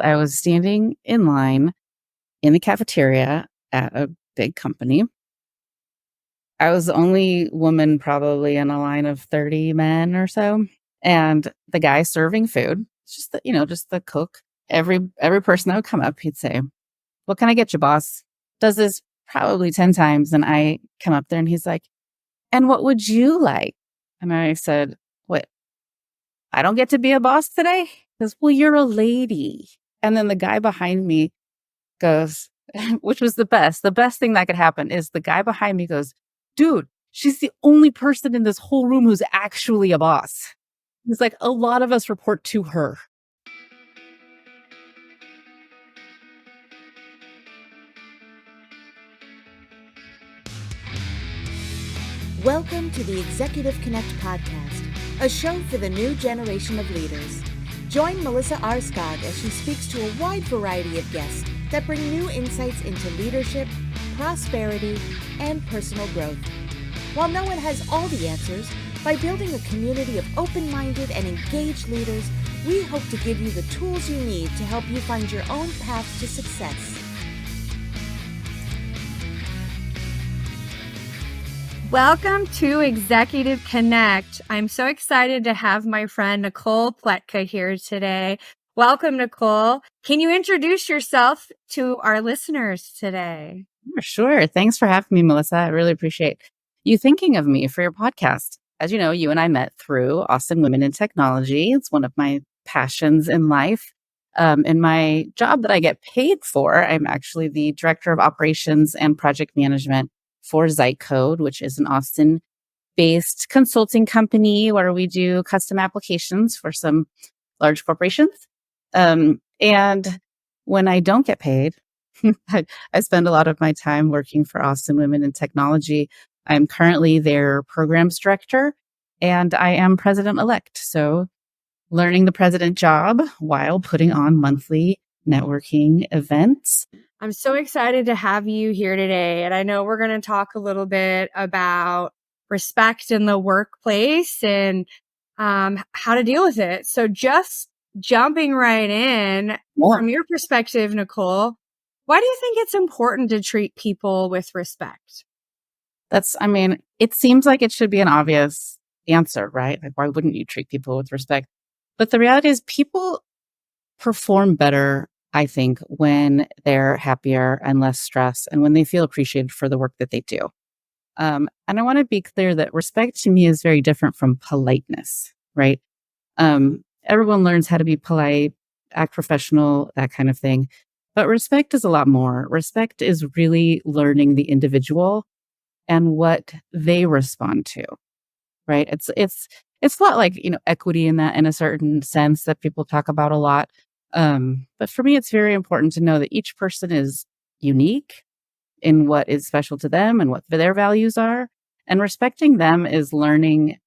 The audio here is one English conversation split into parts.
I was standing in line in the cafeteria at a big company. I was the only woman probably in a line of 30 men or so. And the guy serving food, just the cook. Every person that would come up, he'd say, "What can I get you, boss?" Does this probably 10 times. And I come up there and he's like, "And what would you like?" And I said, "What? I don't get to be a boss today?" He goes, "Well, you're a lady." And then the guy behind me goes, which was the best. The best thing that could happen is the guy behind me goes, "Dude, she's the only person in this whole room who's actually a boss." He's like, "A lot of us report to her." Welcome to the Executive Connect podcast, a show for the new generation of leaders. Join Melissa Aarskaug as she speaks to a wide variety of guests that bring new insights into leadership, prosperity, and personal growth. While no one has all the answers, by building a community of open-minded and engaged leaders, we hope to give you the tools you need to help you find your own path to success. Welcome to Executive Connect. I'm so excited to have my friend Nicole Pletka here today. Welcome, Nicole. Can you introduce yourself to our listeners today? Sure. Thanks for having me, Melissa. I really appreciate you thinking of me for your podcast. As you know, you and I met through Austin Women in Technology. It's one of my passions in life. In my job that I get paid for, I'm actually the Director of Operations and Project Management for Zeitcode, which is an Austin-based consulting company where we do custom applications for some large corporations. And when I don't get paid, I spend a lot of my time working for Austin Women in Technology. I'm currently their programs director, and I am president-elect. So learning the president job while putting on monthly networking events. I'm so excited to have you here today. And I know we're going to talk a little bit about respect in the workplace and how to deal with it. So just jumping right in, from your perspective, Nicole, why do you think it's important to treat people with respect? It seems like it should be an obvious answer, right? Like, why wouldn't you treat people with respect? But the reality is people perform better, I think, when they're happier and less stressed and when they feel appreciated for the work that they do. And I want to be clear that respect to me is very different from politeness, right? Everyone learns how to be polite, act professional, that kind of thing. But respect is a lot more. Respect is really learning the individual and what they respond to, right? It's a lot like, equity in a certain sense that people talk about a lot. But for me, it's very important to know that each person is unique in what is special to them and what their values are. And respecting them is learning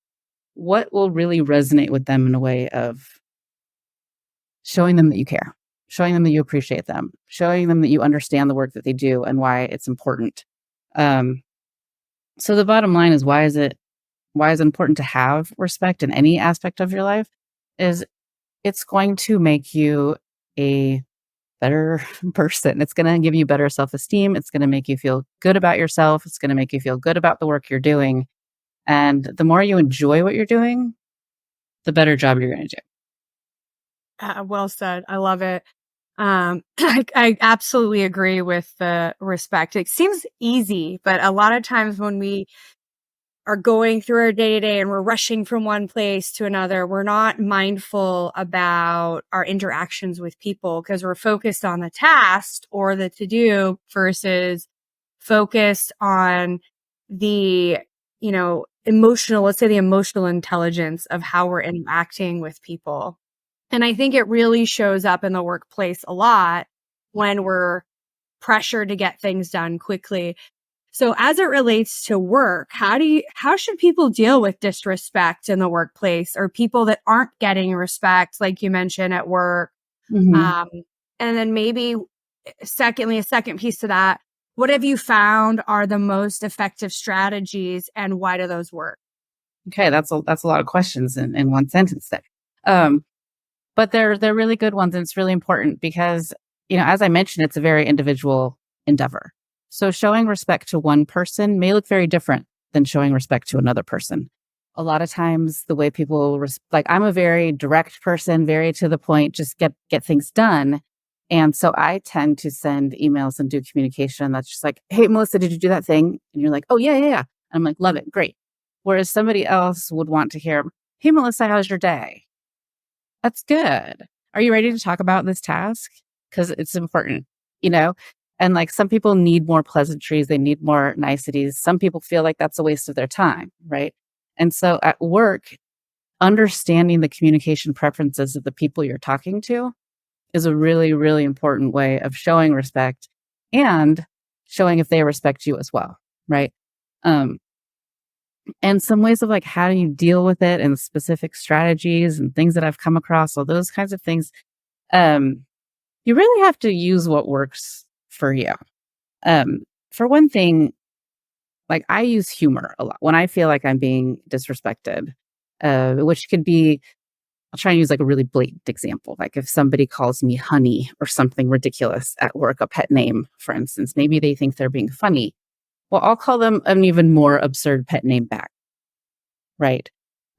what will really resonate with them in a way of showing them that you care, showing them that you appreciate them, showing them that you understand the work that they do and why it's important. So the bottom line is why is it important to have respect in any aspect of your life is it's going to make you a better person. It's going to give you better self-esteem. It's going to make you feel good about yourself. It's going to make you feel good about the work you're doing. And the more you enjoy what you're doing, the better job you're going to do. Well said. I love it. I absolutely agree with the respect. It seems easy, but a lot of times when we are going through our day-to-day and we're rushing from one place to another, we're not mindful about our interactions with people because we're focused on the task or the to-do versus focused on the, emotional, let's say the emotional intelligence of how we're interacting with people. And I think it really shows up in the workplace a lot when we're pressured to get things done quickly. So as it relates to work, how should people deal with disrespect in the workplace or people that aren't getting respect, like you mentioned at work? Mm-hmm. And then maybe secondly, a second piece to that, what have you found are the most effective strategies and why do those work? Okay, that's a lot of questions in one sentence there. but they're really good ones. And it's really important because, as I mentioned, it's a very individual endeavor. So showing respect to one person may look very different than showing respect to another person. A lot of times the way people like, I'm a very direct person, very to the point, just get things done. And so I tend to send emails and do communication that's just like, hey, Melissa, did you do that thing? And you're like, oh, yeah, yeah, yeah. And I'm like, love it. Great. Whereas somebody else would want to hear, hey, Melissa, how's your day? That's good. Are you ready to talk about this task? Because it's important, And like some people need more pleasantries, they need more niceties. Some people feel like that's a waste of their time, right? And so at work, understanding the communication preferences of the people you're talking to is a really, really important way of showing respect and showing if they respect you as well, right? And some ways of like, how do you deal with it and specific strategies and things that I've come across, all those kinds of things. You really have to use what works for you. For one thing, like I use humor a lot when I feel like I'm being disrespected, which could be, I'll try and use like a really blatant example. Like if somebody calls me honey or something ridiculous at work, a pet name, for instance, maybe they think they're being funny. Well, I'll call them an even more absurd pet name back. Right.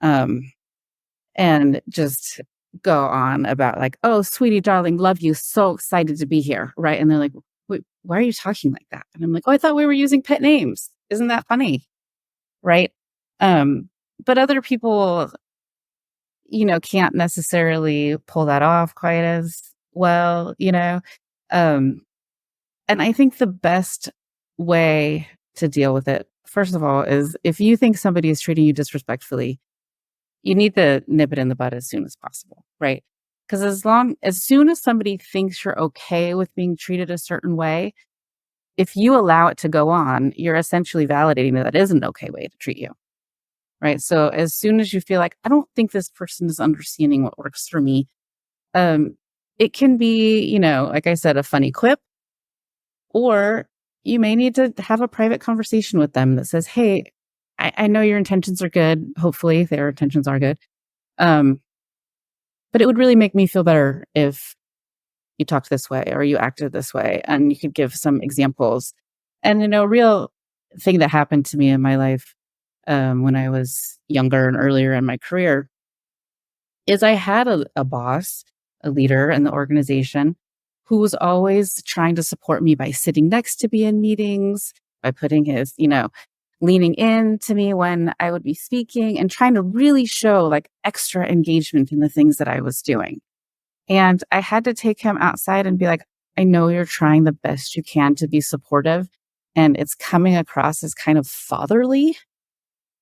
And just go on about like, oh, sweetie, darling, love you. So excited to be here. Right. And they're like, wait, why are you talking like that? And I'm like, oh, I thought we were using pet names. Isn't that funny? Right. But other people, can't necessarily pull that off quite as well, and I think the best way to deal with it, first of all, is if you think somebody is treating you disrespectfully, you need to nip it in the bud as soon as possible, right? Because as soon as somebody thinks you're okay with being treated a certain way, if you allow it to go on, you're essentially validating that is an okay way to treat you, right? So as soon as you feel like, I don't think this person is understanding what works for me, it can be, like I said, a funny quip, or you may need to have a private conversation with them that says, hey, I know your intentions are good. Hopefully their intentions are good. But it would really make me feel better if you talked this way or you acted this way. And you could give some examples. And, a real thing that happened to me in my life when I was younger and earlier in my career is I had a boss, a leader in the organization who was always trying to support me by sitting next to me in meetings, by putting his, leaning in to me when I would be speaking and trying to really show like extra engagement in the things that I was doing. And I had to take him outside and be like, I know you're trying the best you can to be supportive, and it's coming across as kind of fatherly.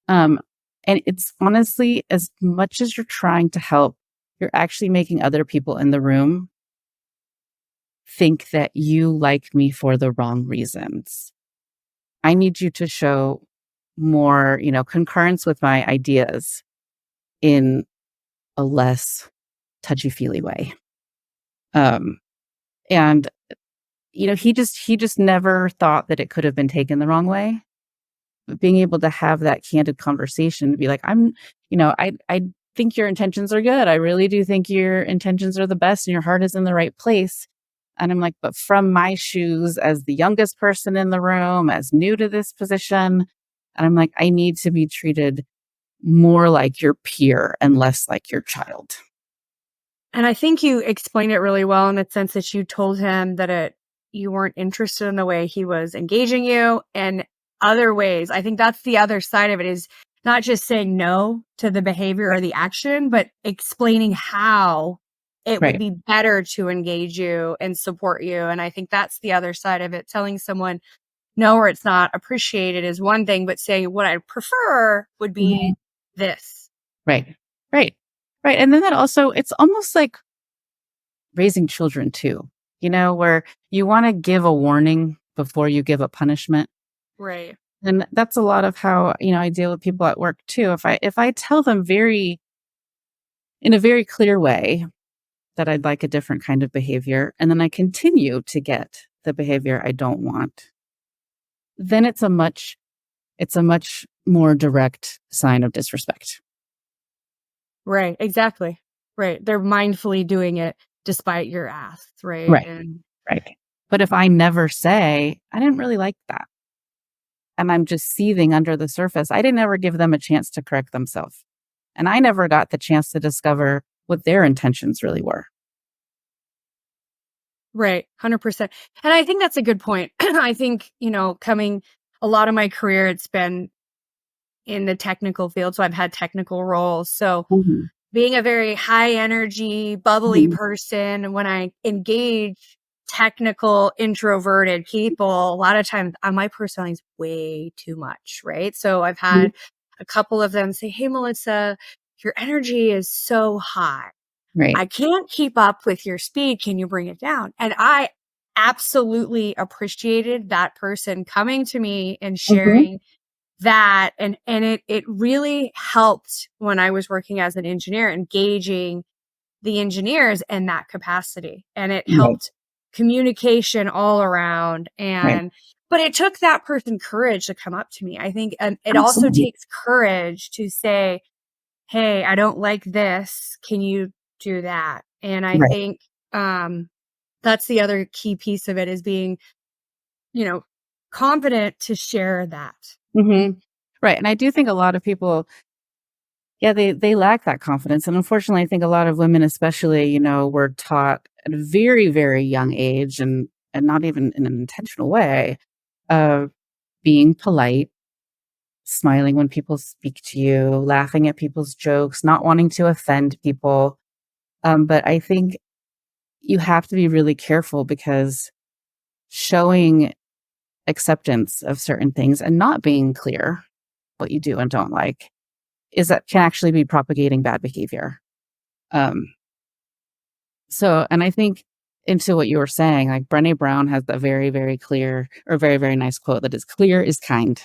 And it's honestly, as much as you're trying to help, you're actually making other people in the room think that you like me for the wrong reasons. I need you to show more, concurrence with my ideas in a less touchy-feely way. And, he just never thought that it could have been taken the wrong way. But being able to have that candid conversation, be like, I think your intentions are good. I really do think your intentions are the best and your heart is in the right place. And I'm like, but from my shoes as the youngest person in the room, as new to this position, and I'm like, I need to be treated more like your peer and less like your child. And I think you explained it really well in the sense that you told him that you weren't interested in the way he was engaging you and other ways. I think that's the other side of it, is not just saying no to the behavior or the action, but explaining how it would be better to engage you and support you. And I think that's the other side of it. Telling someone no, or it's not appreciated is one thing, but saying what I prefer would be this. Right. And then that also, it's almost like raising children too, where you want to give a warning before you give a punishment. Right. And that's a lot of how, I deal with people at work too. If I tell them in a very clear way that I'd like a different kind of behavior, and then I continue to get the behavior I don't want, then it's a much more direct sign of disrespect. Right. Exactly. Right. They're mindfully doing it despite your asks, right? Right. And Right. But if I never say, I didn't really like that, and I'm just seething under the surface, I didn't ever give them a chance to correct themselves. And I never got the chance to discover what their intentions really were. right, 100%. And I think that's a good point. I think, coming a lot of my career, it's been in the technical field. So I've had technical roles. So Mhm. being a very high energy, bubbly Mhm. person, when I engage technical, introverted people, a lot of times my personality is way too much, right? So I've Mhm. had a couple of them say, "Hey, Melissa, your energy is so high. Right. I can't keep up with your speed. Can you bring it down?" And I absolutely appreciated that person coming to me and Mhm. sharing that. And it really helped when I was working as an engineer, engaging the engineers in that capacity. And it Right. helped communication all around. Right. But it took that person courage to come up to me. I think, and it also Absolutely. takes courage to say, "Hey, I don't like this. Can you do that?" And I Right. think, that's the other key piece of it, is being, you know, confident to share that. Mhm. Right, and I do think a lot of people, yeah, they lack that confidence, and unfortunately, I think a lot of women especially, were taught at a very, very young age, and not even in an intentional way, of being polite, smiling when people speak to you, laughing at people's jokes, not wanting to offend people, but I think you have to be really careful because showing acceptance of certain things and not being clear what you do and don't like is that can actually be propagating bad behavior. Um, and I think into what you were saying, like Brené Brown has a very, very clear or very, very nice quote that is clear is kind.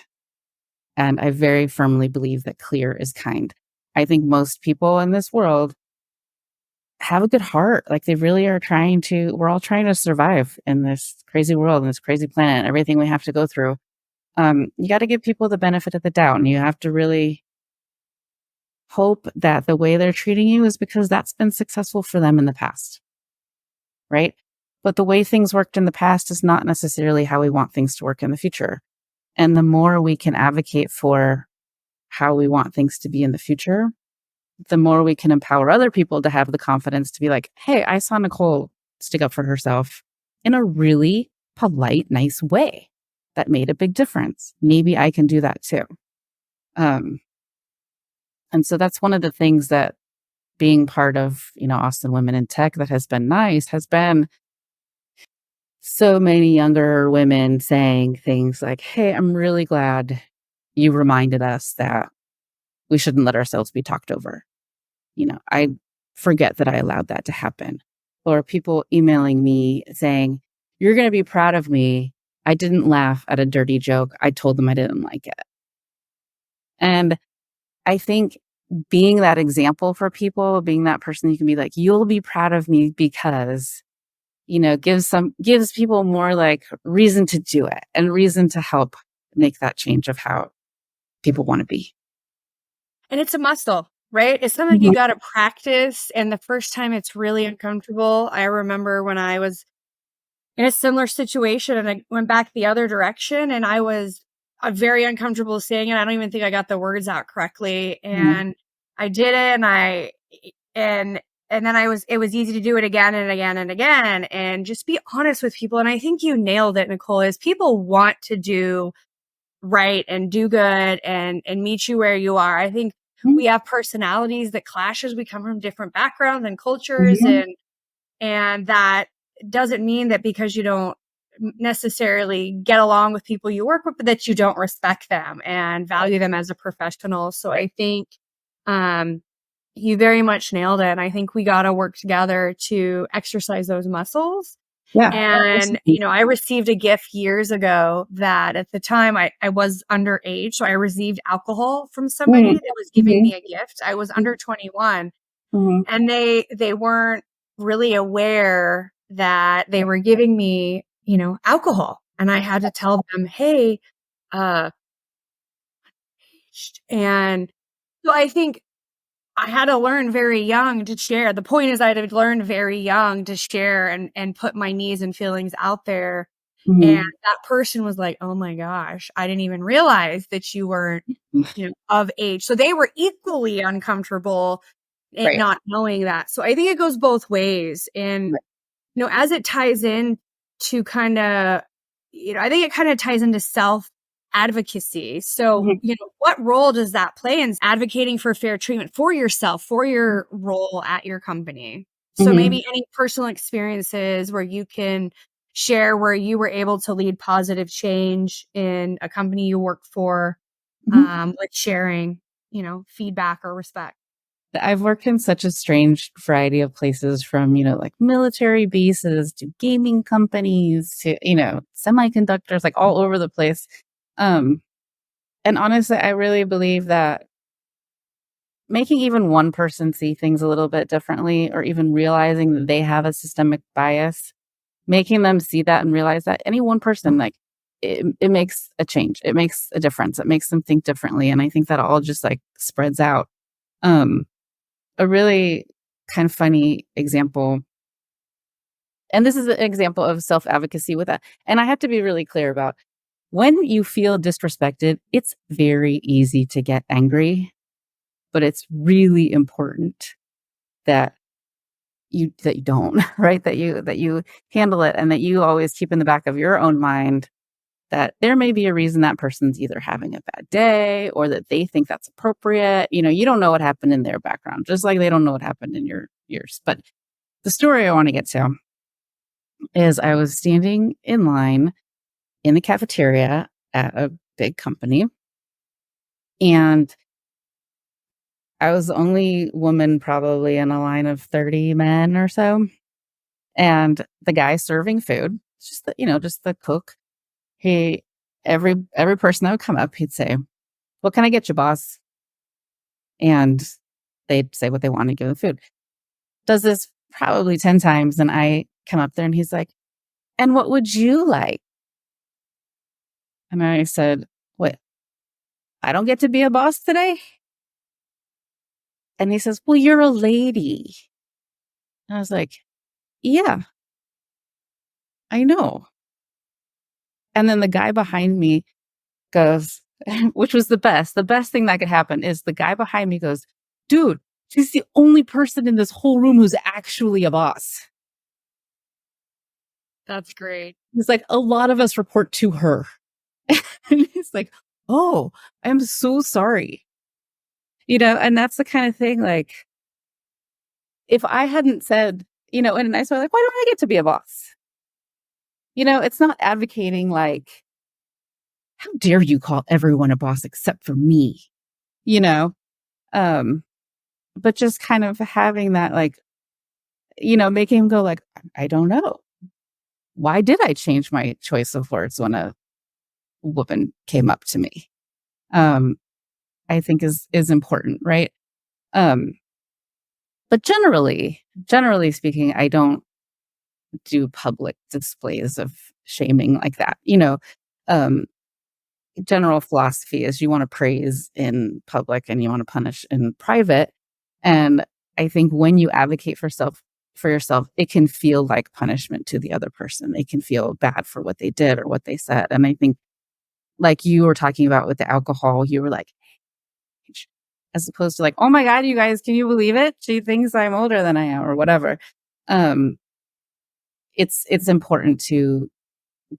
And I very firmly believe that clear is kind. I think most people in this world have a good heart. Like they really are we're all trying to survive in this crazy world, in this crazy planet, everything we have to go through. You got to give people the benefit of the doubt, and you have to really hope that the way they're treating you is because that's been successful for them in the past, right? But the way things worked in the past is not necessarily how we want things to work in the future. And the more we can advocate for how we want things to be in the future, the more we can empower other people to have the confidence to be like, hey, I saw Nicole stick up for herself in a really polite, nice way that made a big difference. Maybe I can do that too. Um, and so that's one of the things that being part of, Austin Women in Tech that has been nice has been so many younger women saying things like, hey, I'm really glad you reminded us that we shouldn't let ourselves be talked over. I forget that I allowed that to happen. Or people emailing me saying, you're going to be proud of me. I didn't laugh at a dirty joke. I told them I didn't like it. And I think being that example for people, being that person you can be like, you'll be proud of me because, gives people more like reason to do it and reason to help make that change of how people want to be. And it's a muscle, right? It's something you Mhm. got to practice. And the first time it's really uncomfortable. I remember when I was in a similar situation and I went back the other direction, and I was very uncomfortable saying it. I don't even think I got the words out correctly. Mhm. And I did it, and then it was easy to do it again and again and again, and just be honest with people. And I think you nailed it, Nicole, is people want to do right and do good and meet you where you are. I think Mhm. we have personalities that clashes. We come from different backgrounds and cultures, Mhm. and that doesn't mean that because you don't necessarily get along with people you work with, but that you don't respect them and value them as a professional. So I think um, you very much nailed it. And I think we got to work together to exercise those muscles. Yeah. And, I received a gift years ago that at the time I was underage. So I received alcohol from somebody Mhm. that was giving Mhm. me a gift. I was under 21, Mhm. and they weren't really aware that they were giving me, alcohol. And I had to tell them, hey, uh, and so I think I had to learn very young to share. The point is I had to learn very young to share and put my needs and feelings out there. And Mhm. that person was like, "Oh my gosh, I didn't even realize that you weren't, of age." So they were equally uncomfortable at Right. not knowing that. So I think it goes both ways. And, Right. as it ties in to kinda, I think it kinda ties into self advocacy. So, Mhm. what role does that play in advocating for fair treatment for yourself, for your role at your company? So Mhm. maybe any personal experiences where you can share where you were able to lead positive change in a company you work for, Mhm. like sharing, feedback or respect. I've worked in such a strange variety of places from, like military bases to gaming companies to, semiconductors, like all over the place. Um, and honestly, I really believe that making even one person see things a little bit differently or even realizing that they have a systemic bias, making them see that and realize that any one person, like it makes a change. It makes a difference. It makes them think differently. And I think that all just like spreads out. Um, a really kind of funny example, and this is an example of self-advocacy with that, and I have to be really clear about when you feel disrespected, it's very easy to get angry, but it's really important that you don't, right? That you handle it and that you always keep in the back of your own mind that there may be a reason that person's either having a bad day or that they think that's appropriate. You don't know what happened in their background, just like they don't know what happened in yours. But the story I want to get to is I was standing in line in the cafeteria at a big company, and I was the only woman probably in a line of 30 men or so. And the guy serving food, just the cook, he every person that would come up, he'd say, "What can I get you, boss?" And they'd say what they want to give the food. Does this probably 10 times, and I come up there and he's like, "And what would you like?" And I said, "What? I don't get to be a boss today?" And he says, "Well, you're a lady." And I was like, "Yeah, I know." And then the guy behind me goes, which was the best. The best thing that could happen is the guy behind me goes, "Dude, she's the only person in this whole room who's actually a boss." That's great. He's like, "A lot of us report to her." And he's like, "Oh, I'm so sorry." And that's the kind of thing, like, if I hadn't said, in a nice way, like, "Why don't I get to be a boss?" It's not advocating like, "How dare you call everyone a boss except for me?" You know? Um, but just kind of having that, like, making him go like, "I don't know. Why did I change my choice of words when a woman came up to me?" Um, I think is important, right? Um, but generally speaking, I don't do public displays of shaming like that. Um, general philosophy is you want to praise in public and you want to punish in private. And I think when you advocate for yourself, it can feel like punishment to the other person. They can feel bad for what they did or what they said. And I think like you were talking about with the alcohol, you were like, as opposed to like, "Oh my God, you guys, can you believe it? She thinks I'm older than I am," or whatever. Um, it's important to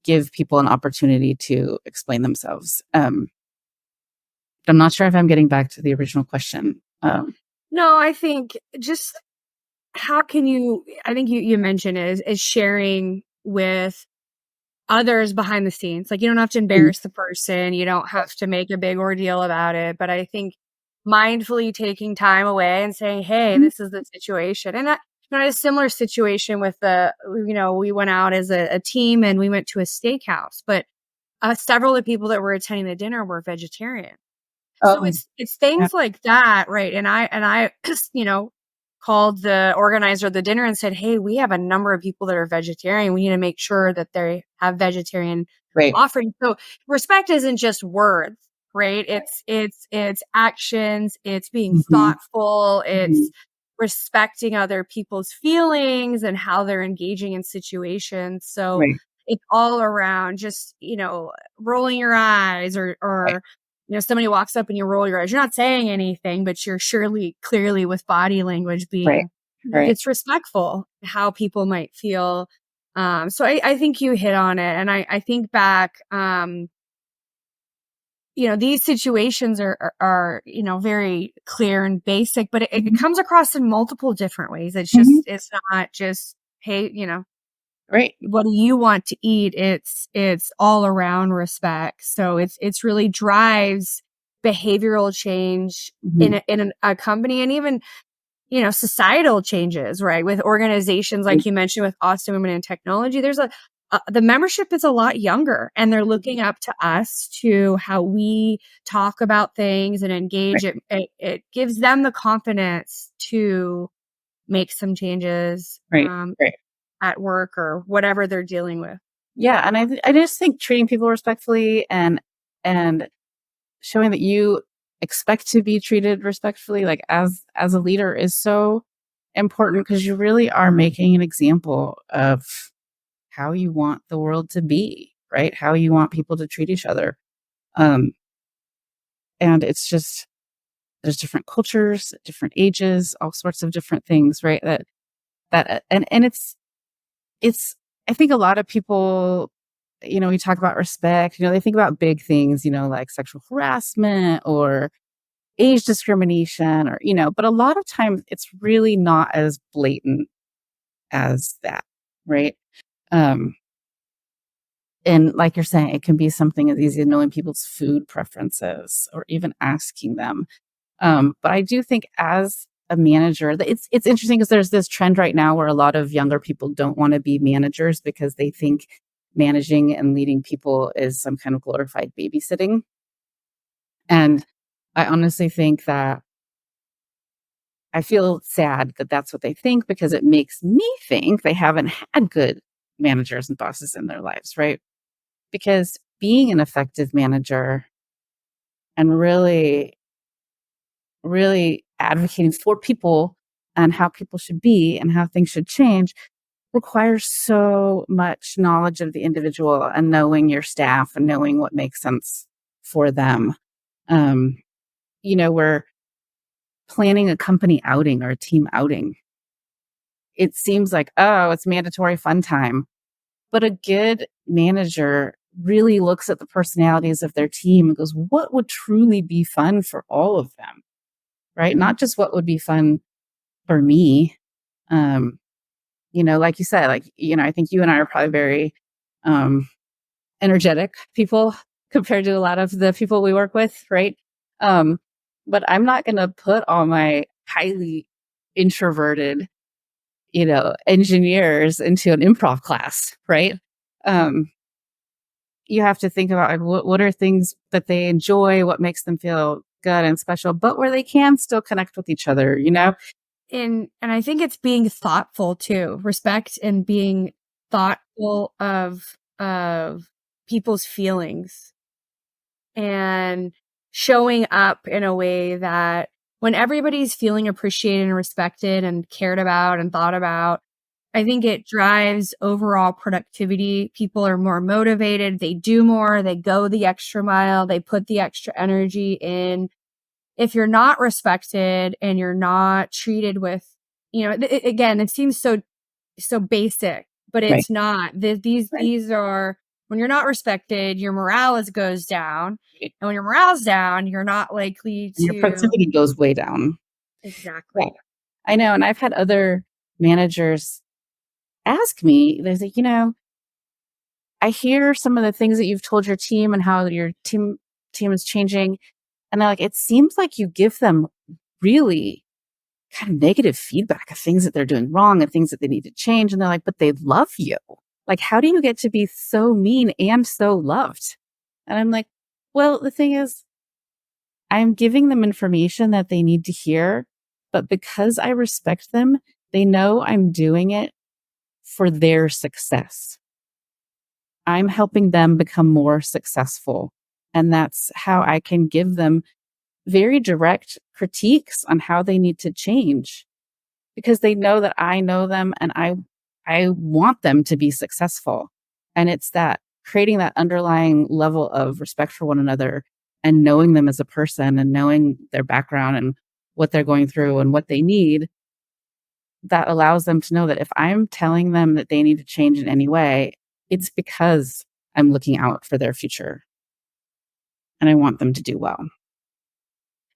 give people an opportunity to explain themselves. I'm not sure if I'm getting back to the original question. No, I think just how can you, I think you mentioned is sharing with others behind the scenes. Like, you don't have to Mm, embarrass the person, you don't have to make a big ordeal about it, but I think mindfully taking time away and saying, "Hey, mhm. this is the situation." And I had a similar situation with we went out as a team and we went to a steakhouse, but several of the people that were attending the dinner were vegetarian. So Oh, it's yeah. things like that, right? And I called the organizer of the dinner and said, "Hey, we have a number of people that are vegetarian. We need to make sure that they have vegetarian Right. offerings." So respect isn't just words. right? It's actions, it's being Mm-hmm. thoughtful, Mm-hmm. it's respecting other people's feelings and how they're engaging in situations. So Right. it's all around just, rolling your eyes Right. or somebody walks up and you roll your eyes. You're not saying anything, but you're surely clearly with body language Right. being, Right. it's respectful how people might feel. So I think you hit on it. And I think back, these situations are very clear and basic, but it Mm-hmm. comes across in multiple different ways. Mm-hmm. It's not just, hey, Right. what do you want to eat? It's all around respect. So it's really drives behavioral change Mm-hmm. in a company, and even societal changes, right? With organizations, Right. like you mentioned, with Austin Women in Technology, there's the membership is a lot younger, and they're looking up to us to how we talk about things and engage. Right. It gives them the confidence to make some changes Right. Right. at work or whatever they're dealing with. Yeah, and I just think treating people respectfully and showing that you expect to be treated respectfully, like as a leader, is so important because you really are making an example of how you want the world to be, right? How you want people to treat each other. Um, and it's just there's different cultures, different ages, all sorts of different things, right? And it's I think a lot of people, we talk about respect, they think about big things, like sexual harassment or age discrimination or, but a lot of times it's really not as blatant as that, right? Um, and like you're saying, it can be something as easy as knowing people's food preferences or even asking them. But I do think as a manager, it's interesting because there's this trend right now where a lot of younger people don't want to be managers because they think managing and leading people is some kind of glorified babysitting. And I honestly think that I feel sad that that's what they think because it makes me think they haven't had good managers and bosses in their lives, right? Because being an effective manager and really advocating for people and how people should be and how things should change requires so much knowledge of the individual and knowing your staff and knowing what makes sense for them. Um, we're planning a company outing or a team outing. It seems like, oh, it's mandatory fun time. But a good manager really looks at the personalities of their team and goes, what would truly be fun for all of them? Right? Not just what would be fun for me. Um, like you said, I think you and I are probably very um, energetic people compared to a lot of the people we work with, right? Um, but I'm not going to put all my highly introverted, engineers into an improv class, right? Um, you have to think about like, what are things that they enjoy, what makes them feel good and special, but where they can still connect with each other. And I think it's being thoughtful too, respect and being thoughtful of people's feelings and showing up in a way that when everybody's feeling appreciated and respected and cared about and thought about, I think it drives overall productivity. People are more motivated, they do more, they go the extra mile, they put the extra energy in. If you're not respected and you're not treated with, again, it seems so basic, but Right. it's not. These are, when you're not respected, your morale goes down, Right. and when your morale's down, you're not likely And your to. productivity goes way down. Yeah, Exactly. I know. And I've had other managers ask me, they're like, I hear some of the things that you've told your team and how your team is changing. And they're like, it seems like you give them really kind of negative feedback of things that they're doing wrong and things that they need to change. And they're like, but they love you. Like, how do you get to be so mean and so loved? And I'm like, well, the thing is, I'm giving them information that they need to hear, but because I respect them, they know I'm doing it for their success. I'm helping them become more successful. And that's how I can give them very direct critiques on how they need to change, because they know that I know them and I want them to be successful. And it's that creating that underlying level of respect for one another and knowing them as a person and knowing their background and what they're going through and what they need, that allows them to know that if I'm telling them that they need to change in any way, it's because I'm looking out for their future and I want them to do well.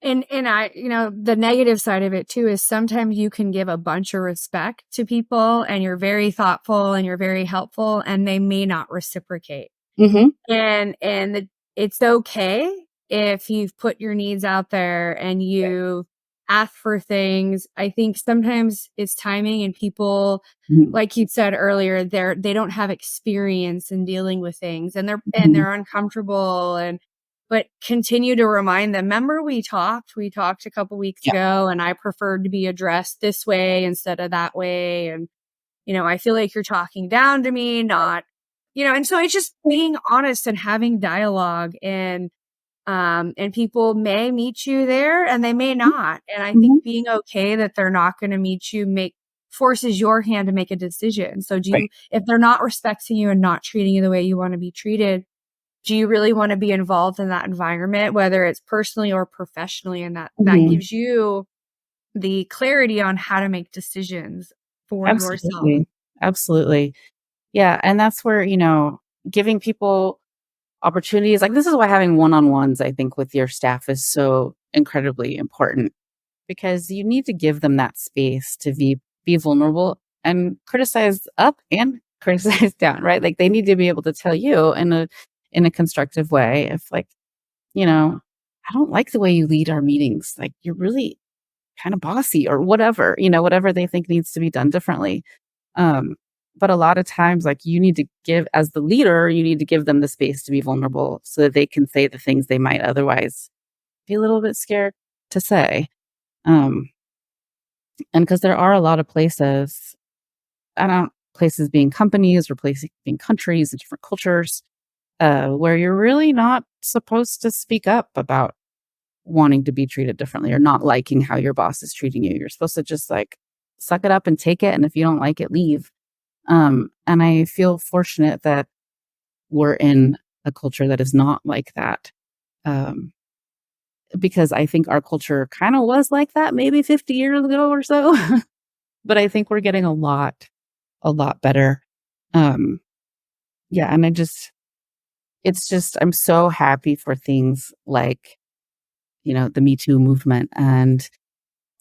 And I, the negative side of it too is sometimes you can give a bunch of respect to people and you're very thoughtful and you're very helpful and they may not reciprocate. Mm-hmm. It's okay if you've put your needs out there and you ask for things. I think sometimes it's timing and people, like you said earlier, they don't have experience in dealing with things and they're uncomfortable but continue to remind them, remember we talked a couple weeks ago and I preferred to be addressed this way instead of that way. And, I feel like you're talking down to me, not, and so it's just being honest and having dialogue and people may meet you there and they may not. And I think being okay that they're not going to meet you forces your hand to make a decision. So if they're not respecting you and not treating you the way you want to be treated, do you really want to be involved in that environment, whether it's personally or professionally? And that gives you the clarity on how to make decisions for yourself. Absolutely. Yeah. And that's where, giving people opportunities, like this is why having one-on-ones, I think, with your staff is so incredibly important, because you need to give them that space to be vulnerable and criticize up and criticize down, right? Like they need to be able to tell you in a constructive way, if like, I don't like the way you lead our meetings. Like you're really kind of bossy or whatever, whatever they think needs to be done differently. But a lot of times, like you need to as the leader, you need to give them the space to be vulnerable so that they can say the things they might otherwise be a little bit scared to say. And because there are a lot of places, places being companies or places being countries and different cultures, where you're really not supposed to speak up about wanting to be treated differently or not liking how your boss is treating you. You're supposed to just like suck it up and take it. And if you don't like it, leave. And I feel fortunate that we're in a culture that is not like that. Because I think our culture kind of was like that maybe 50 years ago or so. But I think we're getting a lot better. Yeah. And I'm so happy for things like, the Me Too movement and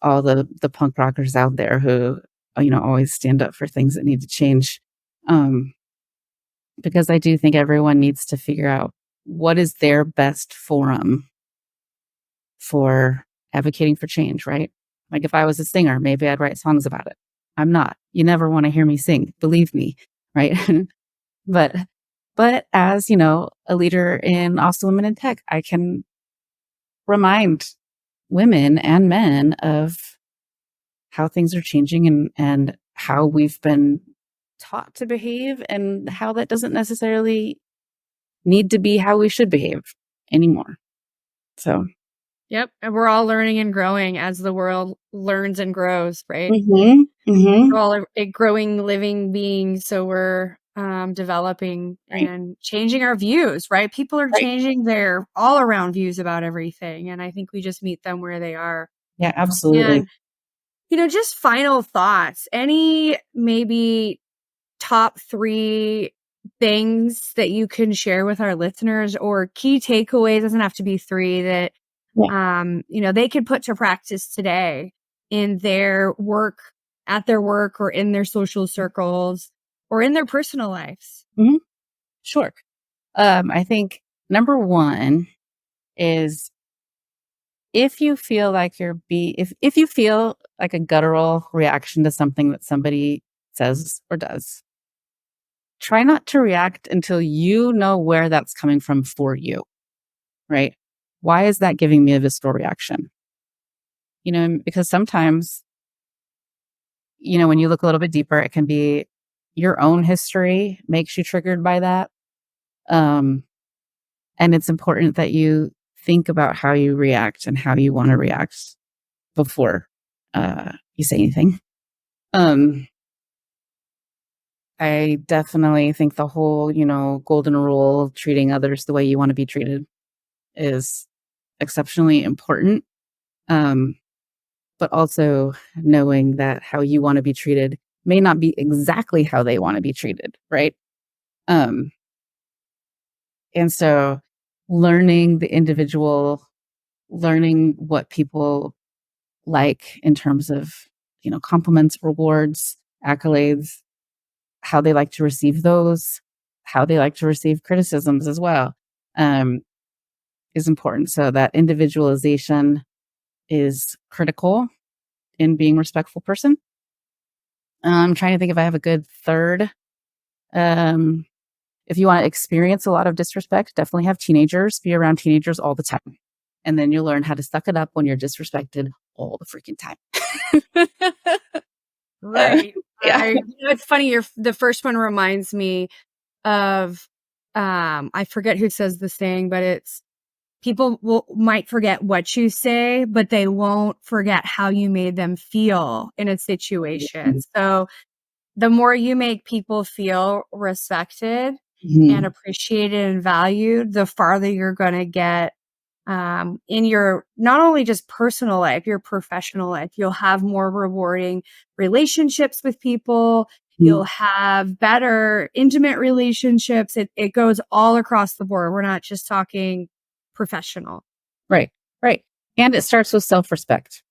all the punk rockers out there who, always stand up for things that need to change. Because I do think everyone needs to figure out what is their best forum for advocating for change, right? Like if I was a singer, maybe I'd write songs about it. I'm not. You never want to hear me sing, believe me, right? But as, a leader in Also Women in Tech, I can remind women and men of how things are changing and how we've been taught to behave and how that doesn't necessarily need to be how we should behave anymore. So. Yep. And we're all learning and growing as the world learns and grows, right? Mm-hmm. Mm-hmm. We're all a growing living being. So we're developing and changing our views, right? People are changing their all around views about everything. And I think we just meet them where they are. Yeah, absolutely. And, just final thoughts. Any maybe top 3 things that you can share with our listeners or key takeaways? Doesn't have to be 3 that, they could put to practice today in their work, at their work or in their social circles or in their personal lives. Mm-hmm. Sure. I think number 1 is if you feel like if you feel like a guttural reaction to something that somebody says or does, try not to react until you know where that's coming from for you, right? Why is that giving me a visceral reaction? Because sometimes, when you look a little bit deeper, it can be your own history makes you triggered by that. And And it's important that you think about how you react and how you want to react before you say anything. I definitely think the whole, golden rule, treating others the way you want to be treated, is exceptionally important. But also knowing that how you want to be treated may not be exactly how they want to be treated, right? And so learning the individual, learning what people like in terms of, compliments, rewards, accolades, how they like to receive those, how they like to receive criticisms as well, is important. So that individualization is critical in being a respectful person. I'm trying to think if I have a good third. If you want to experience a lot of disrespect, definitely have teenagers. Be around teenagers all the time. And then you'll learn how to suck it up when you're disrespected all the freaking time. Right. Yeah. It's funny. The first one reminds me of, I forget who says the saying, but it's people might forget what you say, but they won't forget how you made them feel in a situation. So the more you make people feel respected and appreciated and valued, the farther you're going to get in your not only just personal life, your professional life. You'll have more rewarding relationships with people. You'll have better intimate relationships. It goes all across the board. We're not just talking professional. Right. And it starts with self-respect,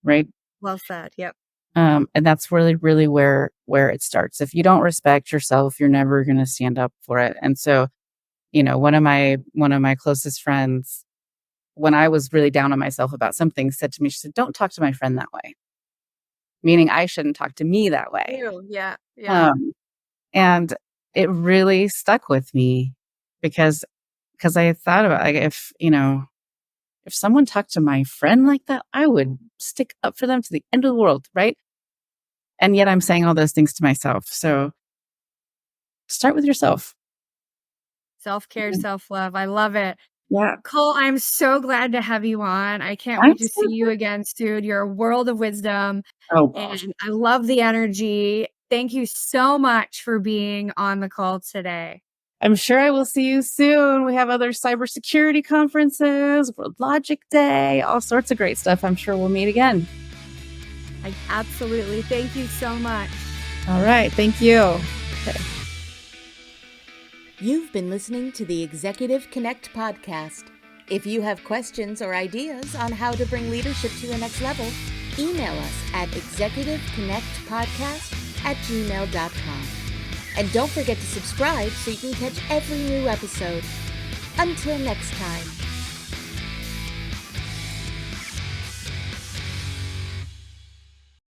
right? Well said. Yep. And that's really, really where it starts. If you don't respect yourself, you're never going to stand up for it. And so, one of my closest friends, when I was really down on myself about something, said to me, she said, "Don't talk to my friend that way." Meaning I shouldn't talk to me that way. Ew, yeah. And it really stuck with me because I thought about, like, if someone talked to my friend like that, I would stick up for them to the end of the world, right? And yet I'm saying all those things to myself. So start with yourself. Self-care, self-love. I love it. Yeah. Cole, I'm so glad to have you on. I can't wait to see you again soon. You're a world of wisdom. Oh, gosh. And I love the energy. Thank you so much for being on the call today. I'm sure I will see you soon. We have other cybersecurity conferences, World Logic Day, all sorts of great stuff. I'm sure we'll meet again. Absolutely. Thank you so much. All right. Thank you. Okay. You've been listening to the Executive Connect podcast. If you have questions or ideas on how to bring leadership to the next level, email us at executiveconnectpodcast@gmail.com. And don't forget to subscribe so you can catch every new episode. Until next time.